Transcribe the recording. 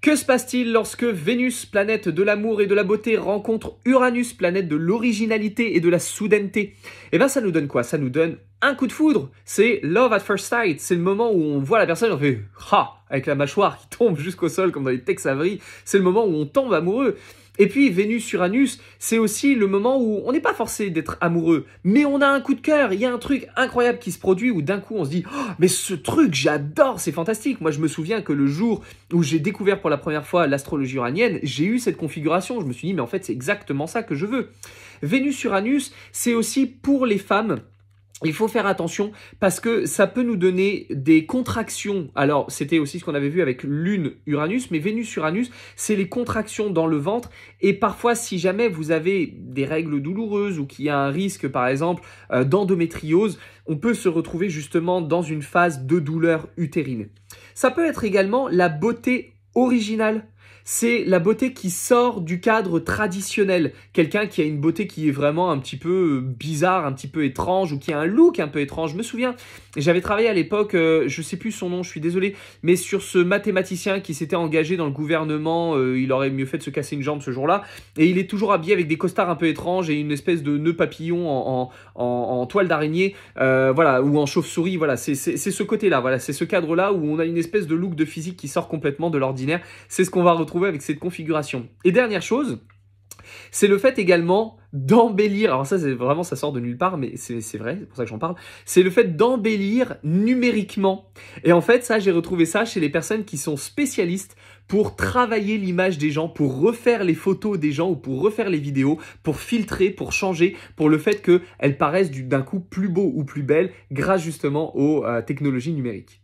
Que se passe-t-il lorsque Vénus, planète de l'amour et de la beauté, rencontre Uranus, planète de l'originalité et de la soudaineté? Eh bien, ça nous donne quoi? Ça nous donne un coup de foudre. C'est love at first sight. C'est le moment où on voit la personne, on fait « ha » avec la mâchoire qui tombe jusqu'au sol comme dans les Tex Avery. C'est le moment où on tombe amoureux. Et puis Vénus-Uranus, c'est aussi le moment où on n'est pas forcé d'être amoureux, mais on a un coup de cœur, il y a un truc incroyable qui se produit où d'un coup on se dit oh, « mais ce truc, j'adore, c'est fantastique ». Moi je me souviens que le jour où j'ai découvert pour la première fois l'astrologie uranienne, j'ai eu cette configuration, je me suis dit « mais en fait c'est exactement ça que je veux ». Vénus-Uranus, c'est aussi pour les femmes. Il faut faire attention parce que ça peut nous donner des contractions. Alors, c'était aussi ce qu'on avait vu avec Lune-Uranus, mais Vénus-Uranus, c'est les contractions dans le ventre. Et parfois, si jamais vous avez des règles douloureuses ou qu'il y a un risque, par exemple, d'endométriose, on peut se retrouver justement dans une phase de douleur utérine. Ça peut être également la beauté originale. C'est la beauté qui sort du cadre traditionnel. Quelqu'un qui a une beauté qui est vraiment un petit peu bizarre, un petit peu étrange ou qui a un look un peu étrange. Je me souviens, j'avais travaillé à l'époque, je sais plus son nom, je suis désolé, mais sur ce mathématicien qui s'était engagé dans le gouvernement, il aurait mieux fait de se casser une jambe ce jour-là. Et il est toujours habillé avec des costards un peu étranges et une espèce de nœud papillon en toile d'araignée, voilà, ou en chauve-souris. Voilà, c'est ce côté-là, voilà, c'est ce cadre-là où on a une espèce de look de physique qui sort complètement de l'ordinaire. C'est ce qu'on va retrouver avec cette configuration. Et dernière chose, c'est le fait également d'embellir, alors ça c'est vraiment, ça sort de nulle part, mais c'est vrai, c'est pour ça que j'en parle, c'est le fait d'embellir numériquement. Et en fait, ça, j'ai retrouvé ça chez les personnes qui sont spécialistes pour travailler l'image des gens, pour refaire les photos des gens ou pour refaire les vidéos, pour filtrer, pour changer, pour le fait qu'elles paraissent d'un coup plus beaux ou plus belles grâce justement aux technologies numériques.